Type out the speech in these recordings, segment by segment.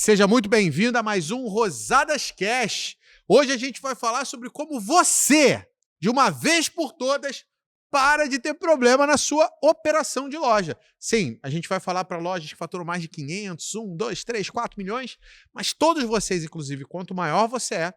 Seja muito bem-vindo a mais um Rosadas Cash. Hoje a gente vai falar sobre como você, de uma vez por todas, para de ter problema na sua operação de loja. Sim, a gente vai falar para lojas que faturam mais de 500, 1, 2, 3, 4 milhões, mas todos vocês, inclusive, quanto maior você é,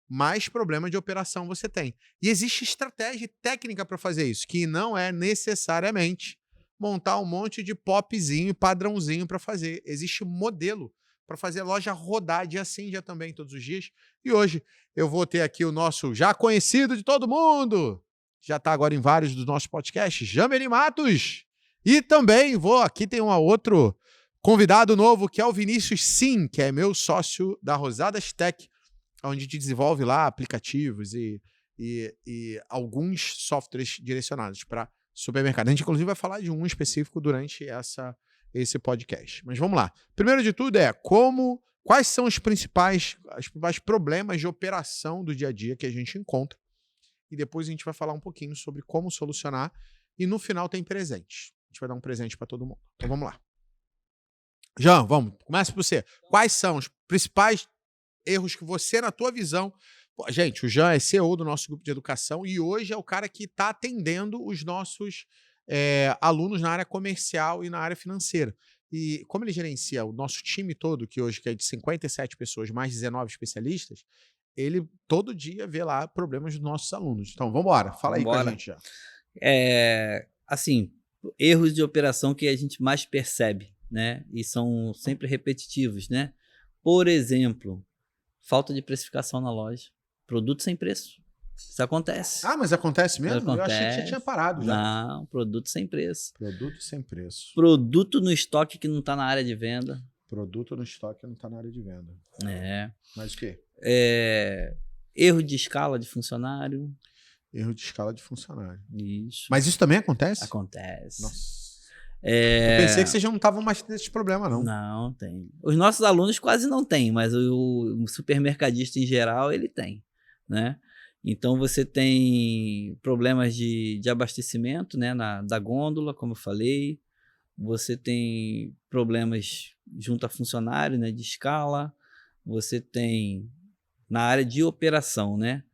mais problema de operação você tem. E existe estratégia e técnica para fazer isso, que não é necessariamente montar um monte de popzinho, padrãozinho para fazer. Existe modelo para fazer a loja rodar dia sim, dia também, todos os dias. E hoje eu vou ter aqui o nosso já conhecido de todo mundo, já está agora em vários dos nossos podcasts, Jameli Matos. E também aqui tem um outro convidado novo, que é o Vinícius Sim, que é meu sócio da Rosadas Tech, onde a gente desenvolve lá aplicativos e alguns softwares direcionados para supermercado. A gente, inclusive, vai falar de um específico durante esse podcast. Mas vamos lá. Primeiro de tudo quais são os principais problemas de operação do dia a dia que a gente encontra. E depois a gente vai falar um pouquinho sobre como solucionar. E no final tem presente. A gente vai dar um presente para todo mundo. Então vamos lá. Jean, começa por você. Quais são os principais erros que você, na tua visão... Gente, o Jean é CEO do nosso grupo de educação e hoje é o cara que está atendendo os nossos alunos na área comercial e na área financeira. E como ele gerencia o nosso time todo, que hoje é de 57 pessoas, mais 19 especialistas, ele todo dia vê lá problemas dos nossos alunos. Então, vamos embora. Fala aí com a gente, Jean. Assim, erros de operação que a gente mais percebe, né? E são sempre repetitivos, né? Por exemplo, falta de precificação na loja. Produto sem preço. Isso acontece. Ah, mas acontece mesmo? Acontece. Eu achei que já tinha parado já. Não, produto sem preço. Produto sem preço. Produto no estoque que não está na área de venda. Produto no estoque que não está na área de venda. Mas o quê? Erro de escala de funcionário. Erro de escala de funcionário. Isso. Mas isso também acontece? Acontece. Nossa. Eu pensei que vocês já não estavam mais tendo esse problema, não. Não, tem. Os nossos alunos quase não têm, mas o supermercadista em geral, ele tem, né? Então, você tem problemas de abastecimento, né, da gôndola, como eu falei. Você tem problemas junto a funcionário, né, de escala. Você tem na área de operação, né?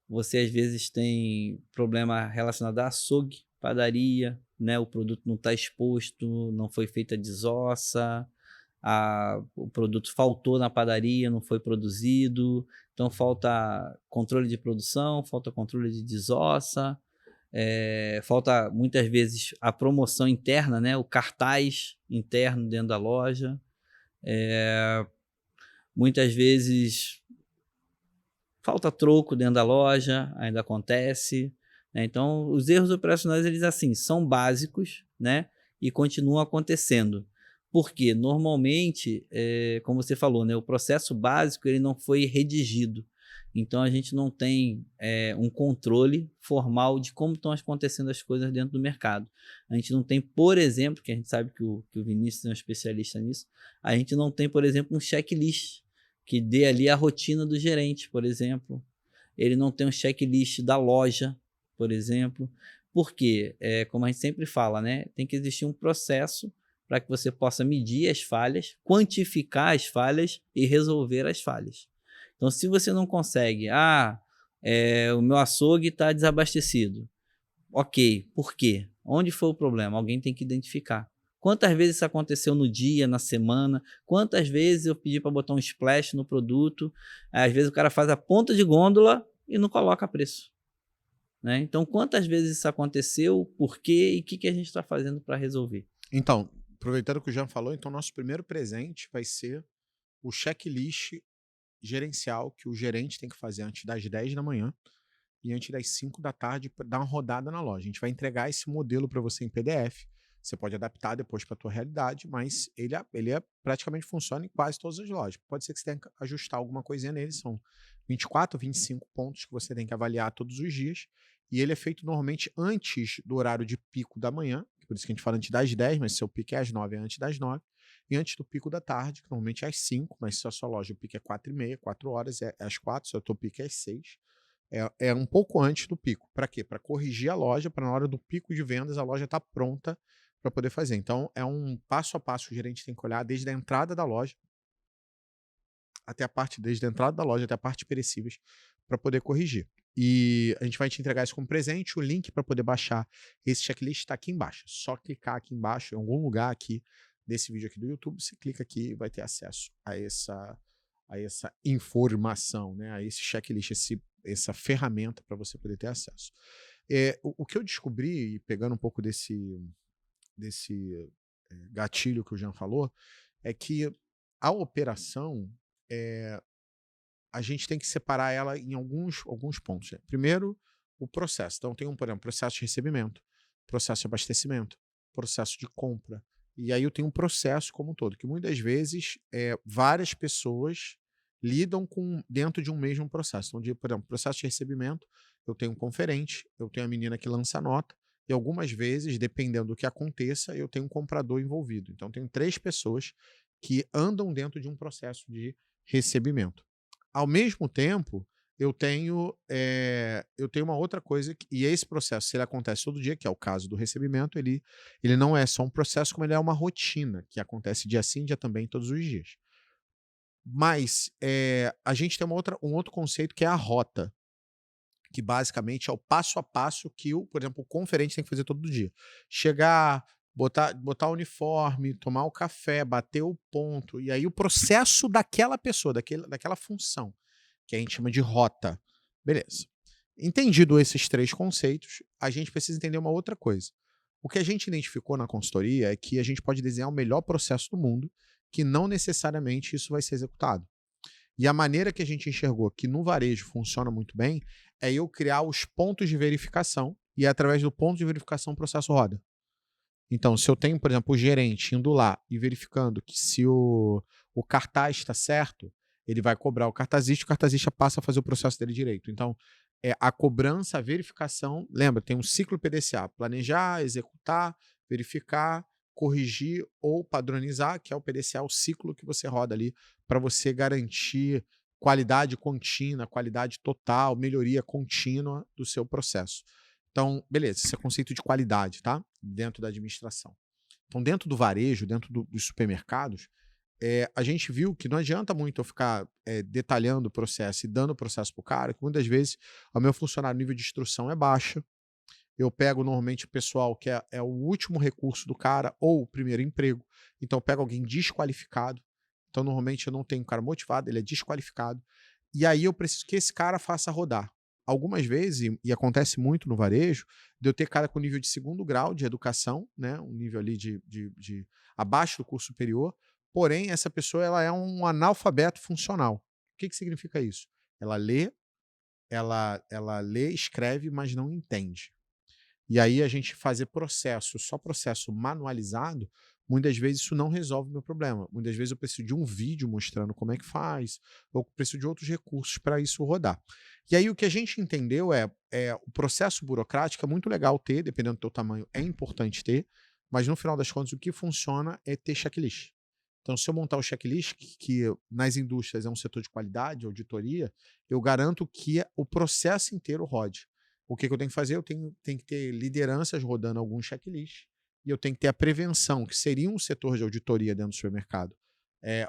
Você, às vezes, tem problema relacionado a açougue, padaria, né? O produto não está exposto, não foi feita a desossa, o produto faltou na padaria, não foi produzido, então falta controle de produção, falta controle de desossa, falta muitas vezes a promoção interna, né? O cartaz interno dentro da loja, muitas vezes falta troco dentro da loja, ainda acontece, né? Então, os erros operacionais, eles assim, são básicos, né? E continuam acontecendo. Porque, normalmente, como você falou, né? O processo básico ele não foi redigido. Então, a gente não tem um controle formal de como estão acontecendo as coisas dentro do mercado. A gente não tem, por exemplo, que a gente sabe que o Vinícius é um especialista nisso, a gente não tem, por exemplo, um checklist que dê ali a rotina do gerente, por exemplo. Ele não tem um checklist da loja, por exemplo. Porque, como a gente sempre fala, né, tem que existir um processo para que você possa medir as falhas, quantificar as falhas e resolver as falhas. Então, se você não consegue, o meu açougue está desabastecido. Ok, por quê? Onde foi o problema? Alguém tem que identificar. Quantas vezes isso aconteceu no dia, na semana? Quantas vezes eu pedi para botar um splash no produto? Às vezes o cara faz a ponta de gôndola e não coloca preço, né? Então, quantas vezes isso aconteceu? Por quê? E o que a gente está fazendo para resolver? Então, aproveitando o que o Jean falou, então nosso primeiro presente vai ser o checklist gerencial que o gerente tem que fazer antes das 10 da manhã e antes das 5 da tarde para dar uma rodada na loja. A gente vai entregar esse modelo para você em PDF. Você pode adaptar depois para a tua realidade, mas ele praticamente funciona em quase todas as lojas. Pode ser que você tenha que ajustar alguma coisinha nele, são 24, 25 pontos que você tem que avaliar todos os dias, e ele é feito normalmente antes do horário de pico da manhã, por isso que a gente fala antes das 10, mas seu pico é às 9, é antes das 9, e antes do pico da tarde, que normalmente é às 5, mas se a sua loja o pico é 4h30, 4 horas, é às 4, se o teu pico é às 6, é um pouco antes do pico. Para quê? Para corrigir a loja, para na hora do pico de vendas a loja estar pronta para poder fazer. Então, é um passo a passo que o gerente tem que olhar desde a entrada da loja até a parte, desde a entrada da loja até a parte perecíveis, para poder corrigir. E a gente vai te entregar isso como presente. O link para poder baixar esse checklist está aqui embaixo. É só clicar aqui embaixo, em algum lugar aqui desse vídeo aqui do YouTube, você clica aqui e vai ter acesso a essa informação, né? A esse checklist, essa ferramenta para você poder ter acesso. O que eu descobri, pegando um pouco desse gatilho que o Jean falou, é que a operação, a gente tem que separar ela em alguns pontos, né? Primeiro, o processo. Então, tem por exemplo, processo de recebimento, processo de abastecimento, processo de compra. E aí eu tenho um processo como um todo, que muitas vezes várias pessoas lidam com dentro de um mesmo processo. Então, por exemplo, processo de recebimento, eu tenho um conferente, eu tenho a menina que lança a nota, e algumas vezes, dependendo do que aconteça, eu tenho um comprador envolvido. Então, tenho 3 pessoas que andam dentro de um processo de recebimento. Ao mesmo tempo, eu tenho uma outra coisa, e esse processo, se ele acontece todo dia, que é o caso do recebimento, ele não é só um processo, como ele é uma rotina, que acontece dia sim, dia também, todos os dias. Mas a gente tem um outro conceito que é a rota, que basicamente é o passo a passo que, por exemplo, o conferente tem que fazer todo dia. Chegar, botar o uniforme, tomar o café, bater o ponto, e aí o processo daquela pessoa, daquela função, que a gente chama de rota. Beleza. Entendido esses 3 conceitos, a gente precisa entender uma outra coisa. O que a gente identificou na consultoria é que a gente pode desenhar o melhor processo do mundo, que não necessariamente isso vai ser executado. E a maneira que a gente enxergou que no varejo funciona muito bem é eu criar os pontos de verificação e através do ponto de verificação o processo roda. Então, se eu tenho, por exemplo, o gerente indo lá e verificando que se o cartaz está certo, ele vai cobrar o cartazista passa a fazer o processo dele direito. Então, a cobrança, a verificação, lembra, tem um ciclo PDCA, planejar, executar, verificar, corrigir ou padronizar, que é o PDCA, o ciclo que você roda ali para você garantir qualidade contínua, qualidade total, melhoria contínua do seu processo. Então, beleza, esse é o conceito de qualidade, tá? Dentro da administração. Então, dentro do varejo, dentro dos supermercados, a gente viu que não adianta muito eu ficar detalhando o processo e dando o processo para o cara, que muitas vezes o meu funcionário, o nível de instrução é baixo. Eu pego normalmente o pessoal que é o último recurso do cara ou o primeiro emprego. Então, eu pego alguém desqualificado. Então, normalmente eu não tenho um cara motivado, ele é desqualificado. E aí eu preciso que esse cara faça rodar. Algumas vezes, e acontece muito no varejo, de eu ter cara com nível de 2º grau de educação, né, um nível ali de abaixo do curso superior, porém essa pessoa ela é um analfabeto funcional. O que significa isso? Ela lê, escreve, mas não entende. E aí a gente fazer só processo manualizado, muitas vezes isso não resolve o meu problema. Muitas vezes eu preciso de um vídeo mostrando como é que faz, ou preciso de outros recursos para isso rodar. E aí o que a gente entendeu o processo burocrático é muito legal ter, dependendo do teu tamanho, é importante ter, mas no final das contas o que funciona é ter checklist. Então, se eu montar o checklist, que nas indústrias é um setor de qualidade, auditoria, eu garanto que o processo inteiro rode. O que eu tenho que fazer? Eu tenho que ter lideranças rodando algum checklist e eu tenho que ter a prevenção, que seria um setor de auditoria dentro do supermercado,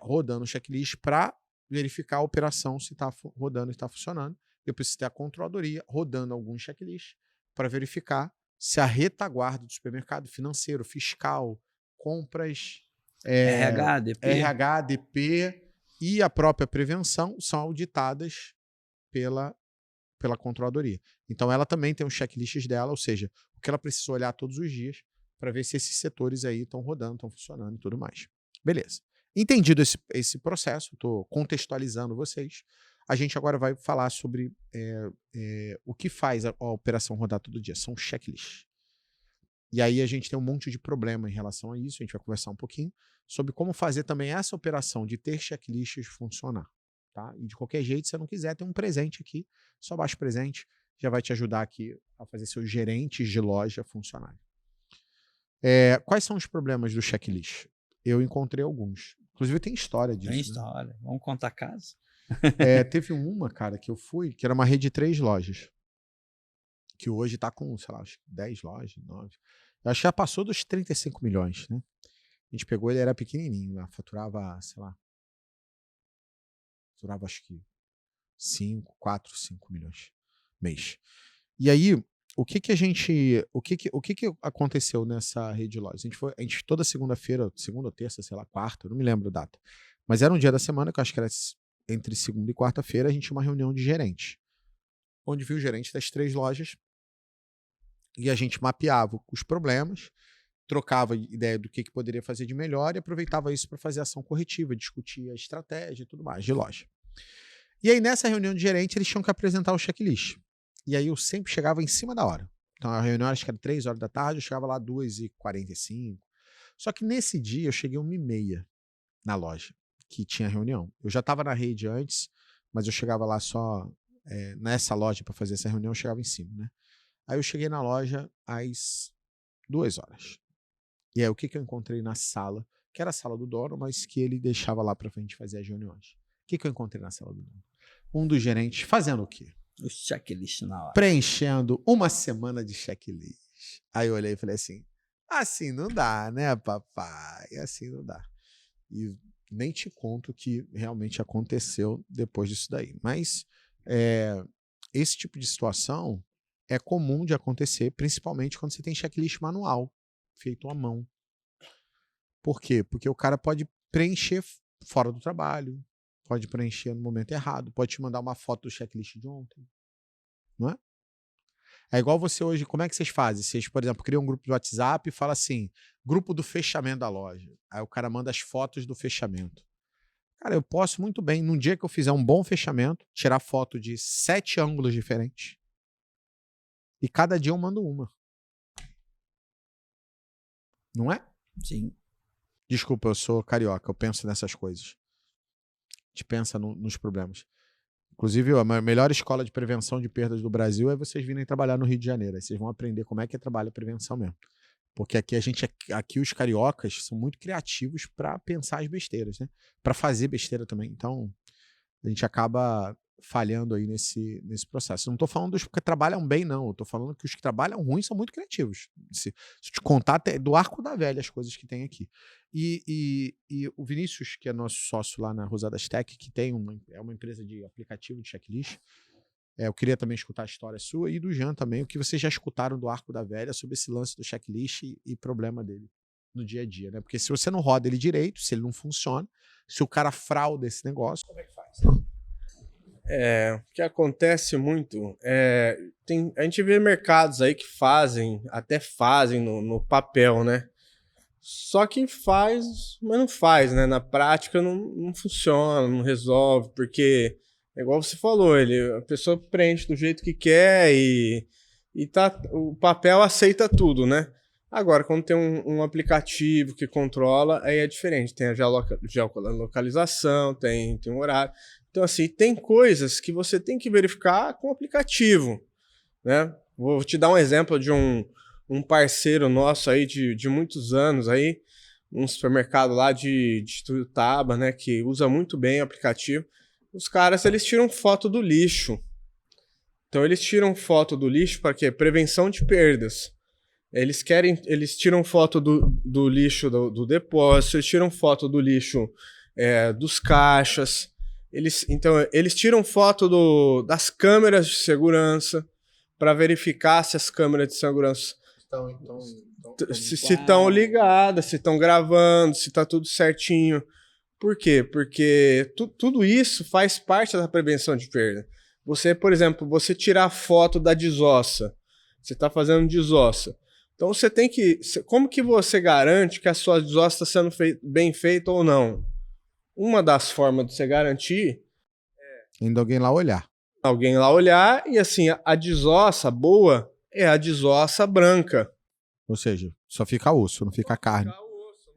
rodando o checklist para verificar a operação se está rodando e está funcionando. Eu preciso ter a controladoria rodando algum checklist para verificar se a retaguarda do supermercado, financeiro, fiscal, compras, RH, DP. RH, DP e a própria prevenção são auditadas pela controladoria. Então, ela também tem os checklists dela, ou seja, o que ela precisa olhar todos os dias para ver se esses setores aí estão rodando, estão funcionando e tudo mais. Beleza. Entendido esse processo, estou contextualizando vocês, a gente agora vai falar sobre o que faz a operação rodar todo dia. São checklists. E aí a gente tem um monte de problema em relação a isso, a gente vai conversar um pouquinho sobre como fazer também essa operação de ter checklists funcionar. Tá? E de qualquer jeito, se você não quiser, tem um presente aqui, só baixa o presente, já vai te ajudar aqui a fazer seus gerentes de loja funcionarem. Quais são os problemas do checklist? Eu encontrei alguns. Inclusive tem história disso. Tem história. Né? Vamos contar caso? Teve uma, cara, que eu fui, que era uma rede de 3 lojas. Que hoje tá com, sei lá, acho que 10 lojas, 9. Eu acho que já passou dos 35 milhões, né? A gente pegou, ele era pequenininho, lá, faturava, sei lá, faturava acho que 4, 5 milhões mês. E aí, o que aconteceu nessa rede de lojas? A gente toda segunda-feira, segunda ou terça, sei lá, quarta, eu não me lembro a data. Mas era um dia da semana, que eu acho que era entre segunda e quarta-feira, a gente tinha uma reunião de gerente, onde viu o gerente das 3 lojas e a gente mapeava os problemas, trocava ideia do que poderia fazer de melhor e aproveitava isso para fazer ação corretiva, discutir a estratégia e tudo mais de loja. E aí, nessa reunião de gerente, eles tinham que apresentar o checklist. E aí eu sempre chegava em cima da hora. Então a reunião acho que era 3 horas da tarde, eu chegava lá 2h45. Só que nesse dia eu cheguei 1h30 na loja, que tinha reunião. Eu já estava na rede antes, mas eu chegava lá só nessa loja para fazer essa reunião, eu chegava em cima, né? Aí eu cheguei na loja às 2 horas. E aí o que eu encontrei na sala, que era a sala do dono, mas que ele deixava lá para a gente fazer as reuniões. O que eu encontrei na sala do dono? Um dos gerentes fazendo o quê? O checklist na hora. Preenchendo uma semana de checklist. Aí eu olhei e falei assim não dá, né, papai? Assim não dá. E nem te conto o que realmente aconteceu depois disso daí. Mas esse tipo de situação é comum de acontecer, principalmente quando você tem checklist manual, feito à mão. Por quê? Porque o cara pode preencher fora do trabalho, pode preencher no momento errado, pode te mandar uma foto do checklist de ontem. Não é? É igual você hoje, como é que vocês fazem? Vocês, por exemplo, criam um grupo de WhatsApp e fala assim, grupo do fechamento da loja. Aí o cara manda as fotos do fechamento. Cara, eu posso muito bem, num dia que eu fizer um bom fechamento, tirar foto de 7 ângulos diferentes. E cada dia eu mando uma. Não é? Sim. Desculpa, eu sou carioca, eu penso nessas coisas. A gente pensa nos problemas. Inclusive, a melhor escola de prevenção de perdas do Brasil é vocês virem trabalhar no Rio de Janeiro. Aí vocês vão aprender como é que trabalha a prevenção mesmo. Porque aqui os cariocas são muito criativos para pensar as besteiras, né? Para fazer besteira também. Então, a gente acaba falhando aí nesse processo. Não estou falando dos que trabalham bem, não. Eu estou falando que os que trabalham ruim são muito criativos. Se te contar até do arco da velha as coisas que tem aqui. E o Vinícius, que é nosso sócio lá na Rosadas Tech, que tem é uma empresa de aplicativo de checklist, eu queria também escutar a história sua e do Jean também, o que vocês já escutaram do arco da velha sobre esse lance do checklist e problema dele no dia a dia, né? Porque se você não roda ele direito, se ele não funciona, se o cara frauda esse negócio, como é que faz? O que acontece muito a gente vê mercados aí que até fazem no papel, né? Só que faz, mas não faz, né? Na prática não funciona, não resolve, porque é igual você falou, a pessoa preenche do jeito que quer e o papel aceita tudo, né? Agora, quando tem um aplicativo que controla, aí é diferente. Tem a geolocalização, tem um horário. Então, assim, tem coisas que você tem que verificar com o aplicativo, né? Vou te dar um exemplo de um parceiro nosso aí de muitos anos aí, um supermercado lá de Tuiutaba, né? Que usa muito bem o aplicativo. Os caras, eles tiram foto do lixo. Então, eles tiram foto do lixo para quê? Prevenção de perdas. Eles tiram foto do lixo do depósito, eles tiram foto do lixo dos caixas. Eles tiram foto das câmeras de segurança para verificar se as câmeras de segurança se estão ligadas, se estão gravando, se está tudo certinho. Por quê? Porque tudo isso faz parte da prevenção de perda. Você, por exemplo, tirar foto da desossa. Você está fazendo desossa. Então você tem que... Como que você garante que a sua desossa está sendo bem feita ou não? Uma das formas de você garantir ainda alguém lá olhar. Alguém lá olhar e assim, a desossa boa é a desossa branca. Ou seja, só fica osso, não fica carne.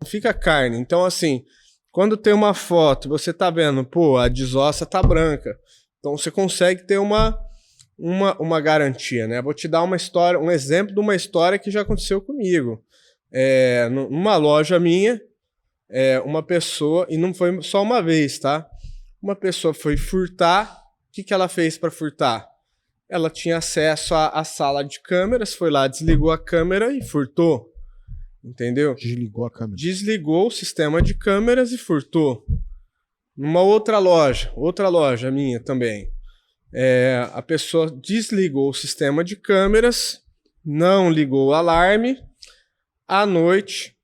Não fica carne. Então assim, quando tem uma foto, você tá vendo, pô, a desossa tá branca. Então você consegue ter uma garantia, né? Vou te dar um exemplo de uma história que já aconteceu comigo. Numa loja minha, uma pessoa, e não foi só uma vez, tá? Uma pessoa foi furtar. O que ela fez para furtar? Ela tinha acesso à sala de câmeras, foi lá, desligou a câmera e furtou. Entendeu? Desligou a câmera. Desligou o sistema de câmeras e furtou. Numa outra loja minha também, a pessoa desligou o sistema de câmeras, não ligou o alarme. À noite,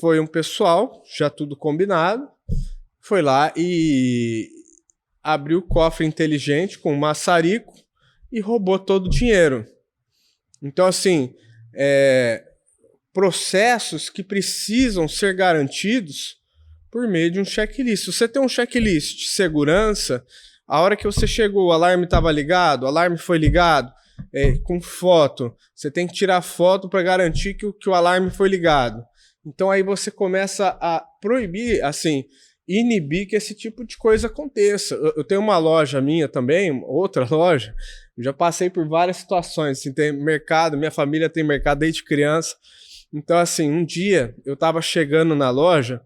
foi um pessoal, já tudo combinado, foi lá e abriu o cofre inteligente com um maçarico e roubou todo o dinheiro. Então, assim, processos que precisam ser garantidos por meio de um checklist. Se você tem um checklist de segurança, a hora que você chegou, o alarme estava ligado, o alarme foi ligado, com foto. Você tem que tirar foto para garantir que o alarme foi ligado. Então aí você começa a proibir, assim, inibir que esse tipo de coisa aconteça. Eu tenho uma loja minha também, outra loja, eu já passei por várias situações, assim, tem mercado, minha família tem mercado desde criança. Então, assim, um dia eu estava chegando na loja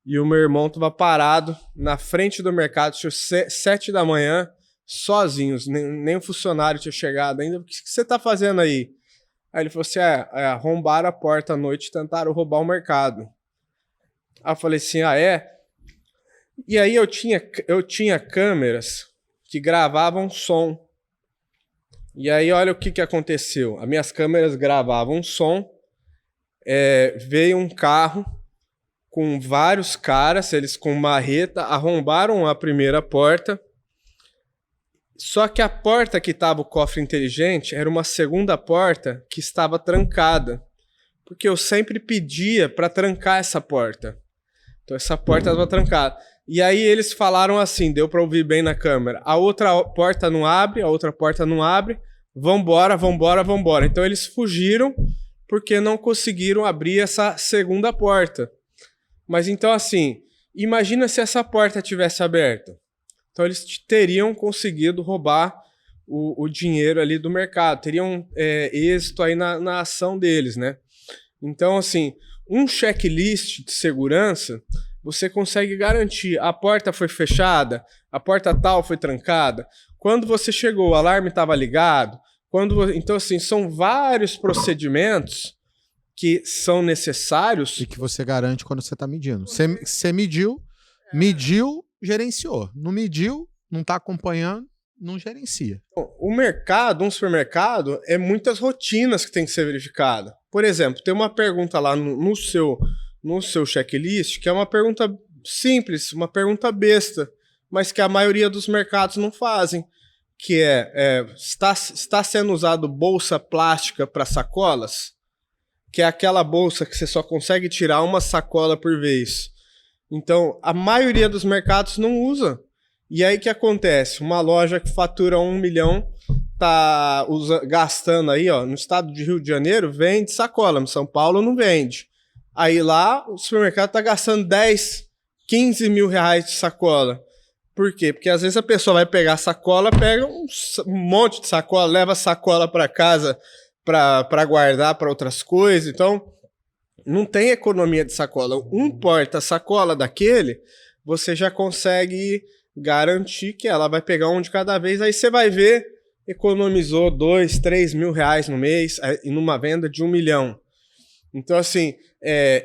e o meu irmão estava parado na frente do mercado, tinha 7 da manhã, sozinhos, nem o funcionário tinha chegado ainda. O que você está fazendo aí? Aí ele falou assim, arrombaram a porta à noite e tentaram roubar o mercado. Aí eu falei assim, é? E aí eu tinha câmeras que gravavam som. E aí olha o que aconteceu. As minhas câmeras gravavam som, veio um carro com vários caras, eles com marreta, arrombaram a primeira porta. Só que a porta que estava o cofre inteligente era uma segunda porta que estava trancada. Porque eu sempre pedia para trancar essa porta. Então essa porta estava trancada. E aí eles falaram assim, deu para ouvir bem na câmera. A outra porta não abre, a outra porta não abre. Vambora. Então eles fugiram porque não conseguiram abrir essa segunda porta. Mas então assim, imagina se essa porta tivesse aberta. Então eles teriam conseguido roubar o dinheiro ali do mercado, teriam êxito aí na ação deles, né? Então, assim, um checklist de segurança, você consegue garantir. A porta foi fechada, a porta tal foi trancada, quando você chegou, o alarme estava ligado. Então, assim, são vários procedimentos que são necessários. E que você garante quando você está medindo. Você mediu, gerenciou. Não mediu, não está acompanhando, não gerencia. O mercado, um supermercado, é muitas rotinas que tem que ser verificada. Por exemplo, tem uma pergunta lá no seu checklist, que é uma pergunta simples, uma pergunta besta, mas que a maioria dos mercados não fazem, que está sendo usado bolsa plástica para sacolas, que é aquela bolsa que você só consegue tirar uma sacola por vez. Então, a maioria dos mercados não usa. E aí o que acontece? Uma loja que fatura 1 milhão tá gastando aí, ó, no estado de Rio de Janeiro, vende sacola, em São Paulo não vende. Aí lá o supermercado tá gastando 10, 15 mil reais de sacola. Por quê? Porque às vezes a pessoa vai pegar a sacola, pega um monte de sacola, leva a sacola para casa para guardar para outras coisas. Então, não tem economia de sacola. Um porta-sacola daquele, você já consegue garantir que ela vai pegar um de cada vez. Aí você vai ver, economizou 2, 3 mil reais no mês, numa venda de 1 milhão. Então, assim,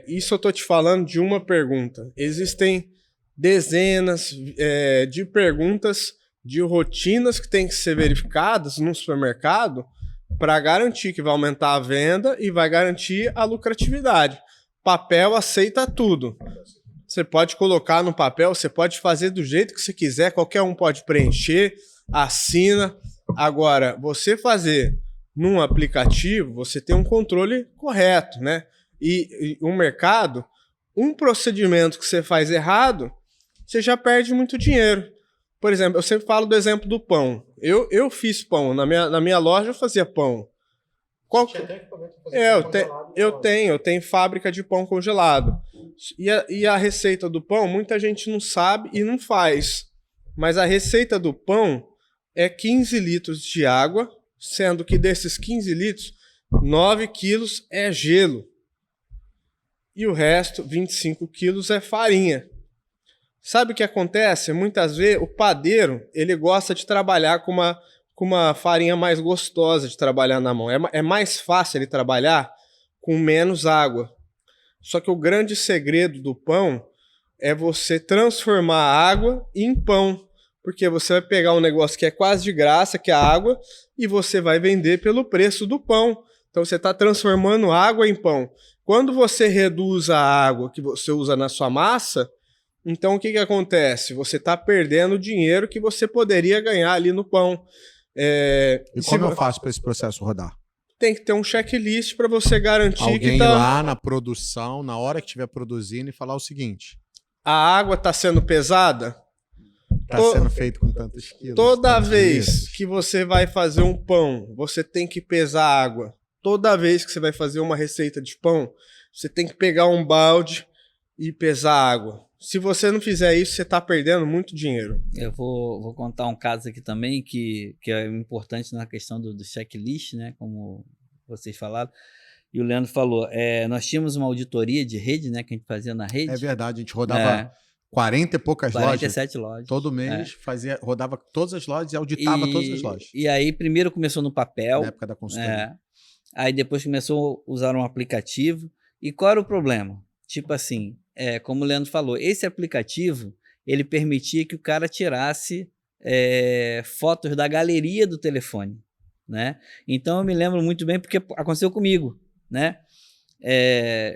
isso eu tô te falando de uma pergunta. Existem dezenas de perguntas, de rotinas que têm que ser verificadas no supermercado para garantir que vai aumentar a venda e vai garantir a lucratividade. Papel aceita tudo. Você pode colocar no papel, você pode fazer do jeito que você quiser, qualquer um pode preencher, assina. Agora, você fazer num aplicativo, você tem um controle correto, né? E o mercado, um procedimento que você faz errado, você já perde muito dinheiro. Por exemplo, eu sempre falo do exemplo do pão. Eu fiz pão, na minha loja eu fazia pão. Eu tenho fábrica de pão congelado. E a receita do pão, muita gente não sabe e não faz. Mas a receita do pão é 15 litros de água, sendo que desses 15 litros, 9 quilos é gelo. E o resto, 25 quilos, é farinha. Sabe o que acontece? Muitas vezes o padeiro, ele gosta de trabalhar com uma farinha mais gostosa de trabalhar na mão. É mais fácil ele trabalhar com menos água. Só que o grande segredo do pão, é você transformar a água em pão. Porque você vai pegar um negócio que é quase de graça, que é a água, e você vai vender pelo preço do pão. Então você está transformando água em pão. Quando você reduz a água que você usa na sua massa, então o que acontece? Você está perdendo o dinheiro que você poderia ganhar ali no pão. E como eu faço para esse processo rodar? Tem que ter um checklist para você garantir Alguém que ir lá na produção, na hora que estiver produzindo, e falar o seguinte: a água está sendo pesada? Está sendo feito com tantos quilos. Toda vez que você vai fazer um pão, você tem que pesar a água. Toda vez que você vai fazer uma receita de pão, você tem que pegar um balde e pesar a água. Se você não fizer isso, você está perdendo muito dinheiro. Eu vou contar um caso aqui também que é importante na questão do checklist, né? Como vocês falaram. E o Leandro falou, nós tínhamos uma auditoria de rede, né? Que a gente fazia na rede. É verdade, a gente rodava 40 e poucas 47 lojas. Todo mês rodava todas as lojas e auditava todas as lojas. E aí, primeiro começou no papel. Na época da consultoria. Aí depois começou a usar um aplicativo. E qual era o problema? Tipo assim, como o Leandro falou, esse aplicativo, ele permitia que o cara tirasse fotos da galeria do telefone, né? Então eu me lembro muito bem porque aconteceu comigo, né?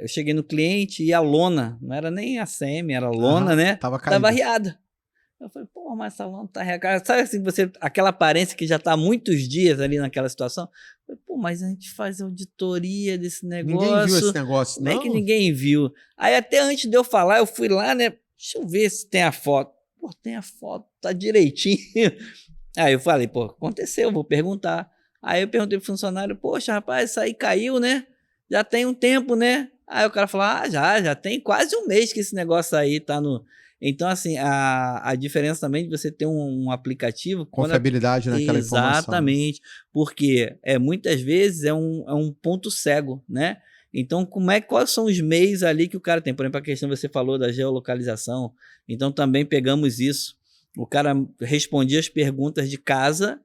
Eu cheguei no cliente e a lona, não era nem a CM, era a lona, né? Tava arriada. Eu falei, pô, mas essa lona tá arriada. Sabe assim, aquela aparência que já tá há muitos dias ali naquela situação? Eu falei, pô, mas a gente faz auditoria desse negócio. Ninguém viu esse negócio, não? Não é que ninguém viu. Aí até antes de eu falar, eu fui lá, né? Deixa eu ver se tem a foto. Pô, tem a foto, tá direitinho. Aí eu falei, pô, aconteceu, vou perguntar. Aí eu perguntei pro funcionário, poxa, rapaz, isso aí caiu, né? Já tem um tempo, né? Aí o cara falou, já tem quase um mês que esse negócio aí tá no... Então, assim, a diferença também de você ter um aplicativo... Confiabilidade naquela informação. Exatamente, porque muitas vezes é um ponto cego, né? Então, quais são os meios ali que o cara tem? Por exemplo, a questão que você falou da geolocalização. Então, também pegamos isso. O cara respondia as perguntas de casa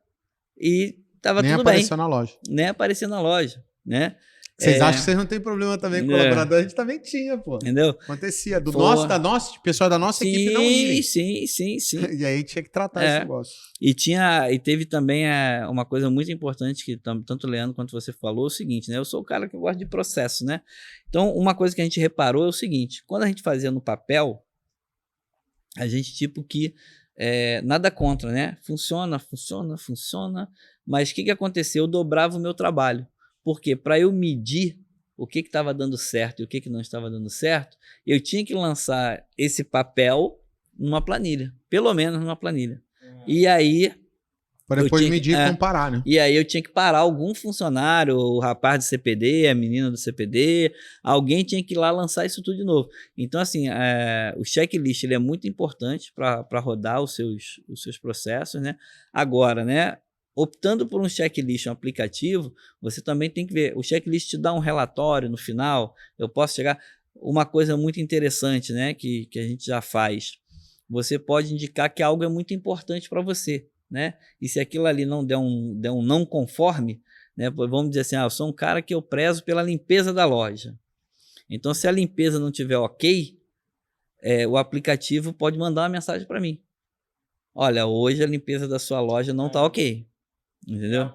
e estava tudo bem. Nem apareceu na loja. Nem apareceu na loja, né? Vocês acham que vocês não têm problema também com colaborador? A gente também tinha, pô. Entendeu? Acontecia. Pessoal da nossa equipe não irem. Sim. E aí tinha que tratar esse negócio. E teve também uma coisa muito importante que tanto o Leandro quanto você falou, é o seguinte, né? Eu sou o cara que gosta de processo, né? Então, uma coisa que a gente reparou é o seguinte, quando a gente fazia no papel, a gente nada contra, né? Funciona, mas o que aconteceu? Eu dobrava o meu trabalho. Porque para eu medir o que estava dando certo e o que não estava dando certo, eu tinha que lançar esse papel numa planilha, pelo menos numa planilha. E aí... Para depois medir e comparar, né? E aí eu tinha que parar algum funcionário, o rapaz do CPD, a menina do CPD, alguém tinha que ir lá lançar isso tudo de novo. Então, assim, o checklist ele é muito importante para rodar os seus processos, né? Agora, né? Optando por um checklist, um aplicativo, você também tem que ver, o checklist te dá um relatório no final, eu posso chegar... Uma coisa muito interessante, né, que a gente já faz, você pode indicar que algo é muito importante para você, né? E se aquilo ali não der um não conforme, né, vamos dizer assim, eu sou um cara que eu prezo pela limpeza da loja. Então, se a limpeza não tiver ok, o aplicativo pode mandar uma mensagem para mim. Olha, hoje a limpeza da sua loja não está ok. Entendeu?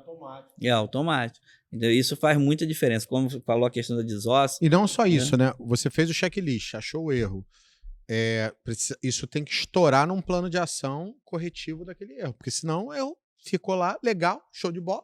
É automático. Então, isso faz muita diferença. Como você falou a questão da desossa. E não só isso, né? Você fez o checklist, achou o erro. Isso tem que estourar num plano de ação corretivo daquele erro. Porque senão o erro ficou lá, legal, show de bola.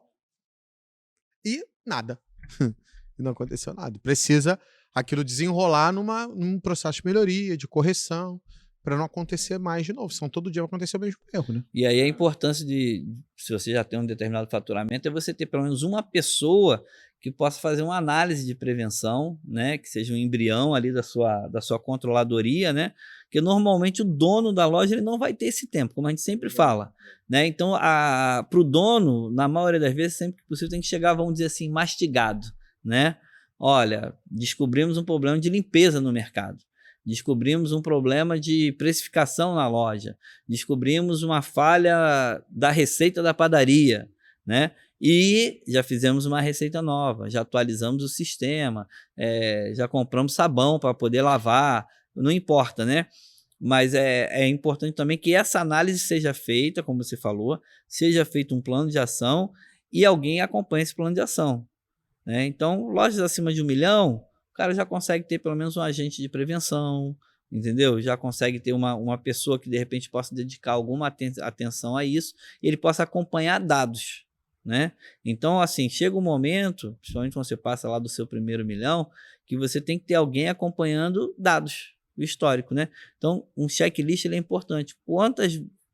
E nada. E não aconteceu nada. Precisa aquilo desenrolar num processo de melhoria, de correção, para não acontecer mais de novo. Senão todo dia vai acontecer o mesmo erro, né? E aí a importância se você já tem um determinado faturamento, é você ter pelo menos uma pessoa que possa fazer uma análise de prevenção, né? Que seja um embrião ali da sua controladoria, né? Porque normalmente o dono da loja ele não vai ter esse tempo, como a gente sempre fala, né? Então, para o dono, na maioria das vezes, sempre que possível, tem que chegar, vamos dizer assim, mastigado, né? Olha, descobrimos um problema de limpeza no mercado. Descobrimos um problema de precificação na loja, descobrimos uma falha da receita da padaria, né? E já fizemos uma receita nova, já atualizamos o sistema, já compramos sabão para poder lavar, não importa, né? Mas é importante também que essa análise seja feita, como você falou, seja feito um plano de ação e alguém acompanhe esse plano de ação, né? Então, lojas acima de 1 milhão, o cara já consegue ter pelo menos um agente de prevenção, entendeu? Já consegue ter uma pessoa que de repente possa dedicar alguma atenção a isso e ele possa acompanhar dados, né? Então, assim, chega um momento, principalmente quando você passa lá do seu primeiro milhão, que você tem que ter alguém acompanhando dados, o histórico, né? Então, um checklist ele é importante.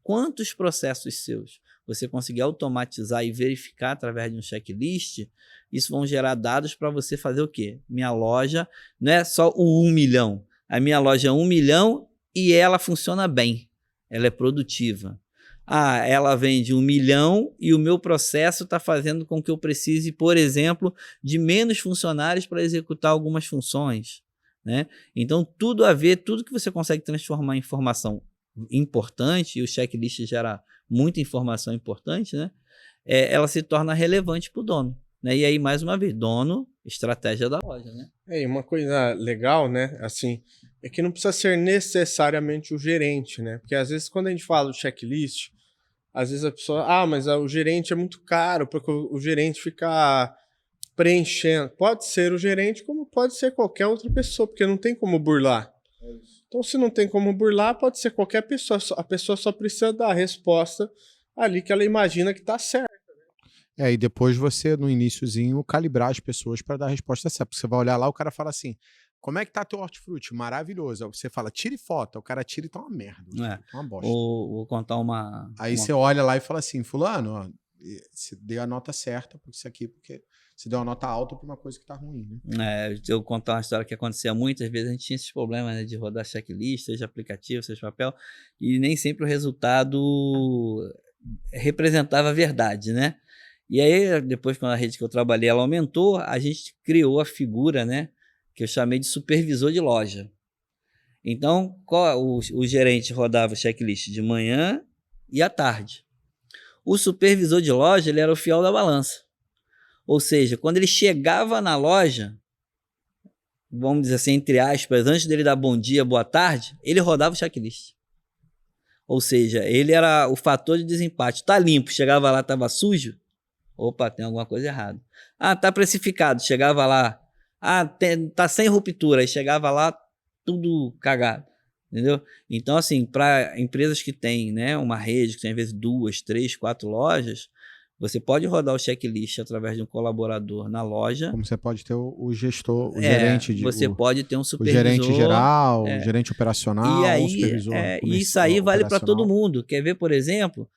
Quantos processos seus você conseguir automatizar e verificar através de um checklist, isso vão gerar dados para você fazer o quê? Minha loja não é só o 1 milhão. A minha loja é 1 milhão e ela funciona bem. Ela é produtiva. Ah, ela vende 1 milhão e o meu processo está fazendo com que eu precise, por exemplo, de menos funcionários para executar algumas funções, né? Então, tudo a ver, tudo que você consegue transformar em informação importante, e o checklist gera muita informação importante, né? Ela se torna relevante para o dono, né? E aí, mais uma vez, dono, estratégia da loja, né? E uma coisa legal, né, assim, é que não precisa ser necessariamente o gerente, né? Porque às vezes quando a gente fala do checklist, às vezes a pessoa, mas o gerente é muito caro, porque o gerente fica preenchendo. Pode ser o gerente, como pode ser qualquer outra pessoa, porque não tem como burlar. Então, se não tem como burlar, pode ser qualquer pessoa. A pessoa só precisa dar a resposta ali que ela imagina que está certa. E depois você, no iniciozinho, calibrar as pessoas para dar a resposta certa. Porque você vai olhar lá, o cara fala assim, como é que tá teu hortifruti? Maravilhoso. Aí você fala, tire foto. O cara tira e tá uma merda. Tá uma bosta. Vou contar uma... Aí você olha lá e fala assim, fulano, ó, você deu a nota certa por isso aqui, porque você deu a nota alta por uma coisa que tá ruim, né? Eu vou contar uma história que acontecia muitas vezes, a gente tinha esses problemas, né, de rodar checklist, seja aplicativo, seja papel, e nem sempre o resultado representava a verdade, né? E aí, depois, quando a rede que eu trabalhei, ela aumentou, a gente criou a figura, né, que eu chamei de supervisor de loja. Então, o gerente rodava o checklist de manhã e à tarde. O supervisor de loja, ele era o fiel da balança. Ou seja, quando ele chegava na loja, vamos dizer assim, entre aspas, antes dele dar bom dia, boa tarde, ele rodava o checklist. Ou seja, ele era o fator de desempate. Tá limpo, chegava lá, tava sujo. Opa, tem alguma coisa errada. Tá precificado, chegava lá. Tá sem ruptura, aí chegava lá, tudo cagado. Entendeu? Então, assim, para empresas que têm, né, uma rede, que tem às vezes 2, 3, 4 lojas, você pode rodar o checklist através de um colaborador na loja. Como você pode ter o gestor, o gerente de... Você pode ter um supervisor. O gerente geral, o gerente operacional, e aí, o supervisor. Isso aí vale para todo mundo. Quer ver, por exemplo...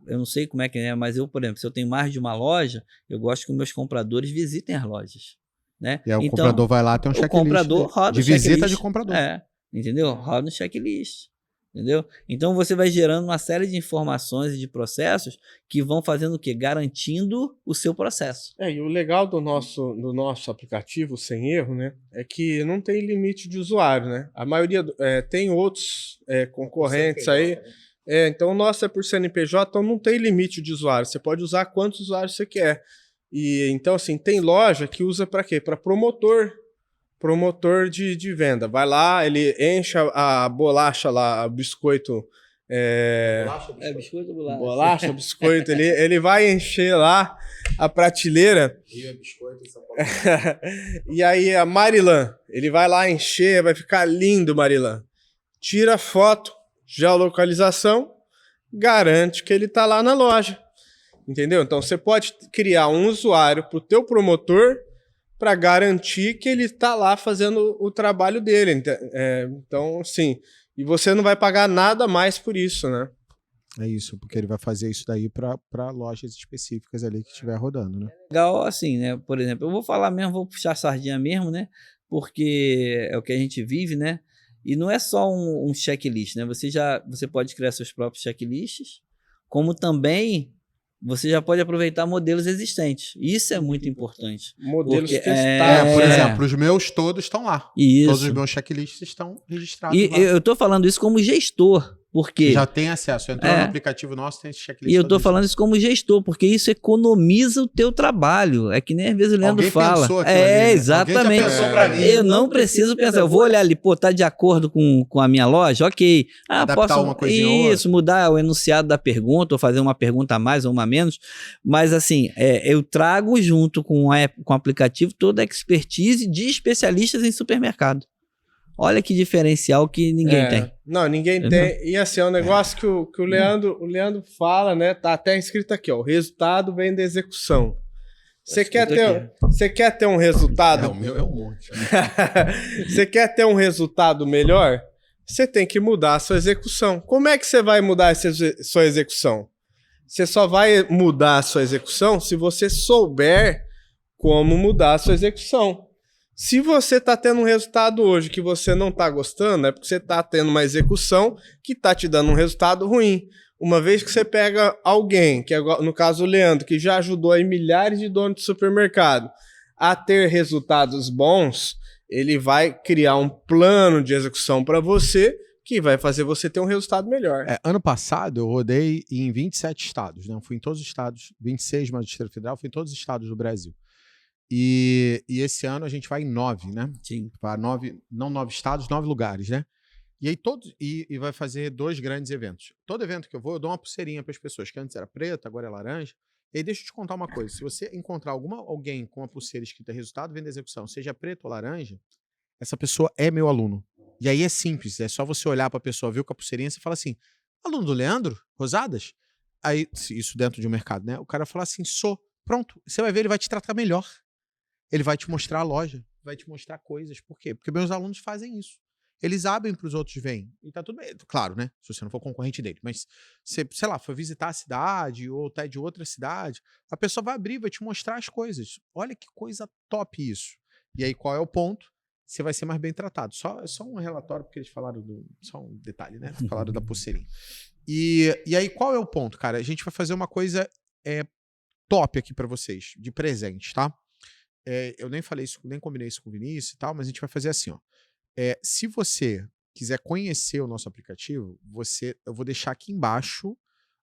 eu não sei como é que é, mas eu, por exemplo, se eu tenho mais de uma loja, eu gosto que meus compradores visitem as lojas, né? E aí o comprador vai lá, tem um checklist. O comprador roda de visita de comprador. Entendeu? Roda no checklist. Entendeu? Então você vai gerando uma série de informações e de processos que vão fazendo o quê? Garantindo o seu processo. E o legal do nosso aplicativo, sem erro, né, é que não tem limite de usuário, né? A maioria tem outros concorrentes aí. Então o nosso é por CNPJ, então não tem limite de usuário. Você pode usar quantos usuários você quer. E então, assim, tem loja que usa para quê? Para promotor de venda. Vai lá, ele enche a bolacha lá, o biscoito. Biscoito ou bolacha? Bolacha, biscoito. ele vai encher lá a prateleira. Biscoito em São Paulo. E aí a Marilã, ele vai lá encher, vai ficar lindo, Marilã. Tira foto, geolocalização, garante que ele está lá na loja. Entendeu? Então você pode criar um usuário para o teu promotor para garantir que ele está lá fazendo o trabalho dele. Então, sim. E você não vai pagar nada mais por isso, né? É isso, porque ele vai fazer isso daí para lojas específicas ali que estiver rodando, né? Legal, assim, né? Por exemplo, eu vou falar mesmo, vou puxar a sardinha mesmo, né? Porque é o que a gente vive, né? E não é só um checklist, né? Você pode criar seus próprios checklists, como também você já pode aproveitar modelos existentes. Isso é muito importante. Modelos testados. Por exemplo, os meus todos estão lá. Isso. Todos os meus checklists estão registrados lá. E eu estou falando isso como gestor, Por quê? Já tem acesso. Entrou no aplicativo nosso, tem esse checklist. E eu tô falando isso como gestor, porque isso economiza o teu trabalho. É que nem às vezes o Leandro fala. Pensou aquilo ali, né? Exatamente. Alguém já pensou pra mim. Eu não preciso pensar. Eu vou olhar ali, pô, tá de acordo com a minha loja? Ok. Adaptar posso uma coisinha ou outra. mudar o enunciado da pergunta, ou fazer uma pergunta a mais ou uma a menos. Mas assim, eu trago junto com o aplicativo toda a expertise de especialistas em supermercado. Olha que diferencial que ninguém tem. Não, ninguém tem. E assim, é um negócio que o Leandro fala, né? Tá até escrito aqui, ó. O resultado vem da execução. Você quer ter um resultado... o meu é um monte. Você quer ter um resultado melhor? Você tem que mudar a sua execução. Como é que você vai mudar a sua execução? Você só vai mudar a sua execução se você souber como mudar a sua execução. Se você está tendo um resultado hoje que você não está gostando, é porque você está tendo uma execução que está te dando um resultado ruim. Uma vez que você pega alguém, que é, no caso o Leandro, que já ajudou aí milhares de donos de supermercado a ter resultados bons, ele vai criar um plano de execução para você que vai fazer você ter um resultado melhor. Ano passado eu rodei em 27 estados, né? Eu fui em todos os estados, 26 mais o Distrito Federal, fui em todos os estados do Brasil. E esse ano a gente vai em 9, né? Sim. Para 9, não 9 estados, 9 lugares, né? E aí e vai fazer 2 grandes eventos. Todo evento que eu vou, eu dou uma pulseirinha para as pessoas, que antes era preta, agora é laranja. E aí deixa eu te contar uma coisa, se você encontrar alguém com uma pulseira escrita resultado, vem da execução, seja preto ou laranja, essa pessoa é meu aluno. E aí é simples, é só você olhar para a pessoa, ver com a pulseirinha, você fala assim, aluno do Leandro, Rosadas? Aí, isso dentro de um mercado, né? O cara fala assim, sou. Pronto, você vai ver, ele vai te tratar melhor. Ele vai te mostrar a loja, vai te mostrar coisas. Por quê? Porque meus alunos fazem isso. Eles abrem para os outros verem. E tá tudo bem. Claro, né? Se você não for concorrente dele. Mas você, sei lá, for visitar a cidade ou tá de outra cidade, a pessoa vai abrir, vai te mostrar as coisas. Olha que coisa top isso. E aí, qual é o ponto? Você vai ser mais bem tratado. Só um relatório, porque eles falaram só um detalhe, né? Falaram da pulseirinha. E aí, qual é o ponto, cara? A gente vai fazer uma coisa top aqui para vocês, de presente, tá? Eu nem falei isso, nem combinei isso com o Vinícius e tal, mas a gente vai fazer assim, ó. Se você quiser conhecer o nosso aplicativo, eu vou deixar aqui embaixo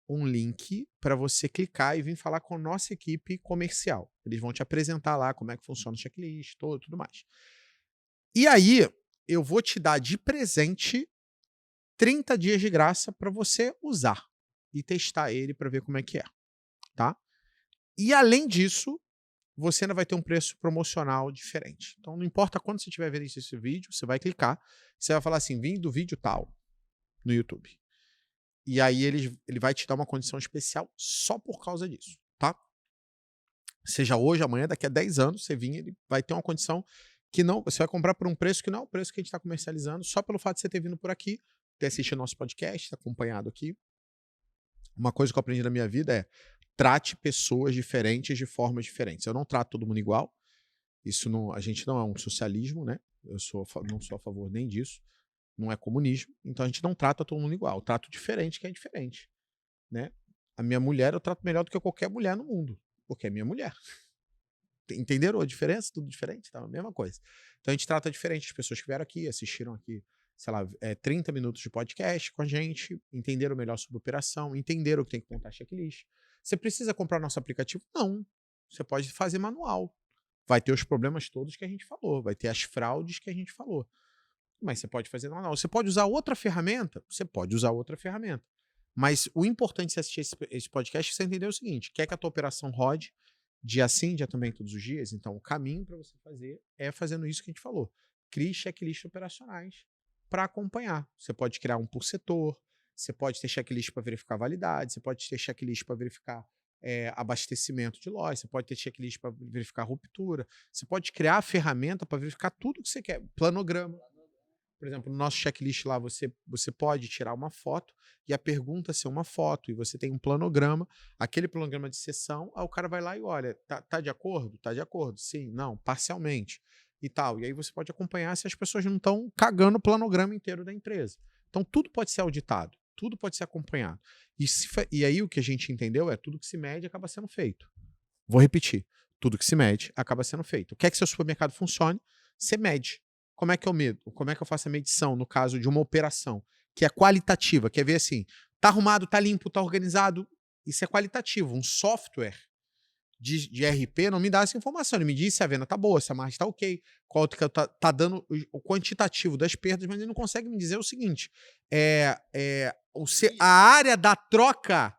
um link para você clicar e vir falar com a nossa equipe comercial. Eles vão te apresentar lá como é que funciona o checklist, tudo mais. E aí, eu vou te dar de presente 30 dias de graça para você usar e testar ele para ver como é que é, tá? E além disso, você ainda vai ter um preço promocional diferente. Então, não importa quando você estiver vendo esse vídeo, você vai clicar, você vai falar assim, vim do vídeo tal, no YouTube. E aí ele vai te dar uma condição especial só por causa disso, tá? Seja hoje, amanhã, daqui a 10 anos, você vir, ele vai ter uma condição que não, você vai comprar por um preço que não é o preço que a gente está comercializando, só pelo fato de você ter vindo por aqui, ter assistido nosso podcast, ter acompanhado aqui. Uma coisa que eu aprendi na minha vida é trate pessoas diferentes de formas diferentes. Eu não trato todo mundo igual. A gente não é um socialismo, né? Eu não sou a favor nem disso. Não é comunismo. Então a gente não trata todo mundo igual. Eu trato diferente que é diferente, né? A minha mulher eu trato melhor do que qualquer mulher no mundo, porque é minha mulher. Entenderam a diferença? Tudo diferente? Tá a mesma coisa. Então a gente trata diferente. As pessoas que vieram aqui, assistiram aqui, sei lá, 30 minutos de podcast com a gente, entenderam melhor sobre a operação, entenderam que tem que montar checklist. Você precisa comprar nosso aplicativo? Não. Você pode fazer manual. Vai ter os problemas todos que a gente falou, vai ter as fraudes que a gente falou. Mas você pode fazer manual. Você pode usar outra ferramenta? Você pode usar outra ferramenta. Mas o importante de você assistir esse podcast é você entender o seguinte, quer que a tua operação rode dia sim, dia também, todos os dias? Então o caminho para você fazer é fazendo isso que a gente falou. Crie checklists operacionais para acompanhar. Você pode criar um por setor, você pode ter checklist para verificar validade, você pode ter checklist para verificar abastecimento de loja, você pode ter checklist para verificar ruptura, você pode criar a ferramenta para verificar tudo que você quer. Planograma. Por exemplo, no nosso checklist lá, você pode tirar uma foto e a pergunta ser uma foto, e você tem um planograma, aquele planograma de sessão, aí o cara vai lá e olha, tá de acordo? Tá de acordo. Sim, não, parcialmente. E tal. E aí você pode acompanhar se as pessoas não estão cagando o planograma inteiro da empresa. Então tudo pode ser auditado, tudo pode ser acompanhado. E aí o que a gente entendeu é tudo que se mede acaba sendo feito. Vou repetir, tudo que se mede acaba sendo feito. Quer que seu supermercado funcione? Você mede. Como é que eu medo? Como é que eu faço a medição no caso de uma operação? que é qualitativa, quer ver assim, tá arrumado, tá limpo, tá organizado, isso é qualitativo. Um software de RP não me dá essa informação, ele me diz se a venda tá boa, se a margem tá ok, qual que tá dando o quantitativo das perdas, mas ele não consegue me dizer o seguinte, a área da troca,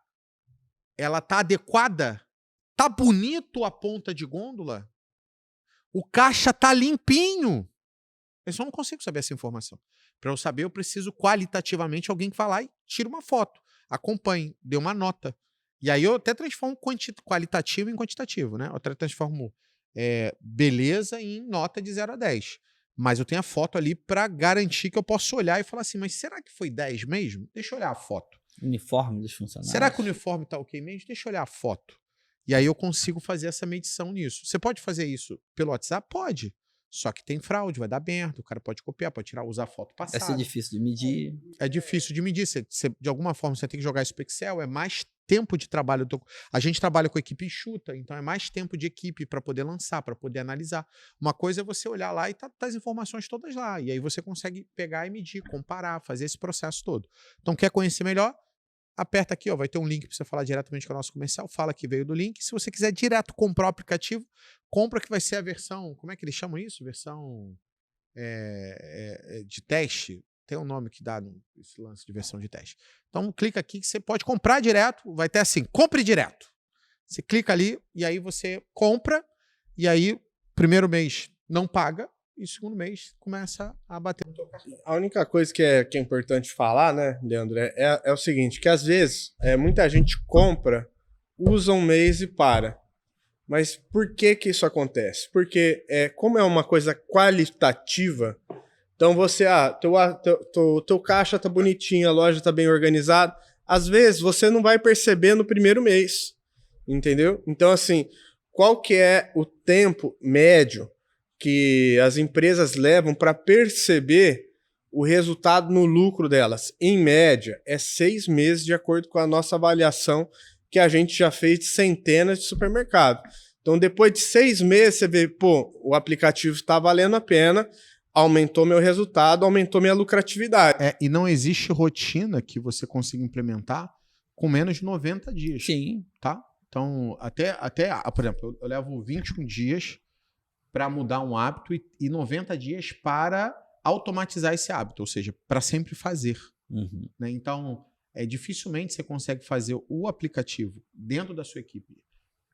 ela tá adequada? Tá bonito a ponta de gôndola? O caixa tá limpinho? Eu só não consigo saber essa informação. Para eu saber, eu preciso qualitativamente alguém que vá lá e tire uma foto, acompanhe, dê uma nota. E aí eu até transformo qualitativo em quantitativo, né? Eu até transformo beleza em nota de 0 a 10. Mas eu tenho a foto ali para garantir que eu posso olhar e falar assim, mas será que foi 10 mesmo? Deixa eu olhar a foto. Uniforme dos funcionários. Será que o uniforme tá ok mesmo? Deixa eu olhar a foto. E aí eu consigo fazer essa medição nisso. Você pode fazer isso pelo WhatsApp? Pode. Só que tem fraude, vai dar merda, o cara pode copiar, pode tirar, usar a foto passada. Vai ser difícil de medir. É difícil de medir. De alguma forma, você tem que jogar isso para Excel, é mais tempo de trabalho. A gente trabalha com equipe enxuta, então é mais tempo de equipe para poder lançar, para poder analisar. Uma coisa é você olhar lá e tá as informações todas lá. E aí você consegue pegar e medir, comparar, fazer esse processo todo. Então, quer conhecer melhor? Aperta aqui, ó, vai ter um link para você falar diretamente com o nosso comercial. Fala que veio do link. Se você quiser direto comprar o aplicativo, compra que vai ser a versão... Como é que eles chamam isso? Versão de teste. Tem um nome que dá esse lance de versão de teste. Então, clica aqui que você pode comprar direto. Vai ter assim, compre direto. Você clica ali e aí você compra. E aí, primeiro mês não paga. E o segundo mês começa a bater no teu cartão. A única coisa que é importante falar, né, Leandro, é o seguinte, que às vezes muita gente compra, usa um mês e para. Mas por que isso acontece? Porque como é uma coisa qualitativa, então você, teu caixa tá bonitinho, a loja tá bem organizada, às vezes você não vai perceber no primeiro mês, entendeu? Então assim, qual que é o tempo médio que as empresas levam para perceber o resultado no lucro delas? Em média, é 6 meses, de acordo com a nossa avaliação que a gente já fez de centenas de supermercados. Então, depois de 6 meses, você vê, pô, o aplicativo está valendo a pena, aumentou meu resultado, aumentou minha lucratividade. E não existe rotina que você consiga implementar com menos de 90 dias. Sim. Tá? Então, por exemplo, eu levo 21 dias para mudar um hábito e 90 dias para automatizar esse hábito, ou seja, para sempre fazer. Uhum. Né? Então, dificilmente você consegue fazer o aplicativo dentro da sua equipe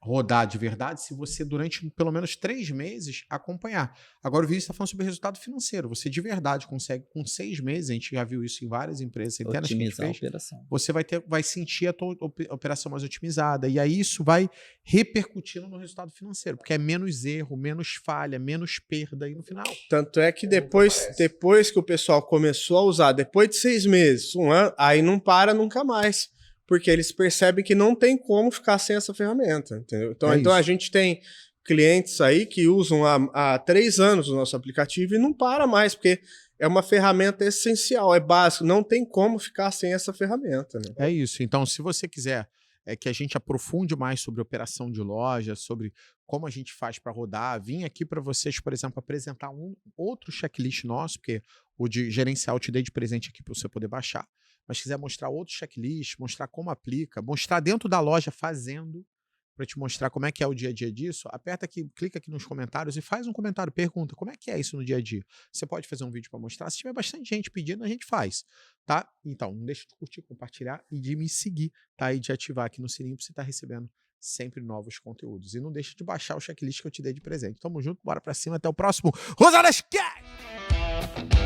rodar de verdade se você, durante pelo menos 3 meses, acompanhar. Agora, o Vinícius está falando sobre resultado financeiro. Você de verdade consegue, com 6 meses, a gente já viu isso em várias empresas, centenas que a gente fez, a operação. você vai sentir a tua operação mais otimizada. E aí isso vai repercutindo no resultado financeiro, porque é menos erro, menos falha, menos perda aí no final. Tanto é que depois que o pessoal começou a usar, depois de 6 meses, 1 ano, aí não para nunca mais. Porque eles percebem que não tem como ficar sem essa ferramenta, entendeu? Então a gente tem clientes aí que usam há 3 anos o nosso aplicativo e não para mais, porque é uma ferramenta essencial, é básico, não tem como ficar sem essa ferramenta. Né? É isso. Então, se você quiser que a gente aprofunde mais sobre operação de loja, sobre como a gente faz para rodar, vim aqui para vocês, por exemplo, apresentar outro checklist nosso, porque o de gerencial eu te dei de presente aqui para você poder baixar. Mas se quiser mostrar outro checklist, mostrar como aplica, mostrar dentro da loja fazendo, para te mostrar como é que é o dia a dia disso, aperta aqui, clica aqui nos comentários e faz um comentário, pergunta como é que é isso no dia a dia. Você pode fazer um vídeo para mostrar, se tiver bastante gente pedindo, a gente faz, tá? Então, não deixa de curtir, compartilhar e de me seguir, tá? E de ativar aqui no sininho para você estar recebendo sempre novos conteúdos. E não deixa de baixar o checklist que eu te dei de presente. Tamo junto, bora pra cima, até o próximo Rosadas Cast!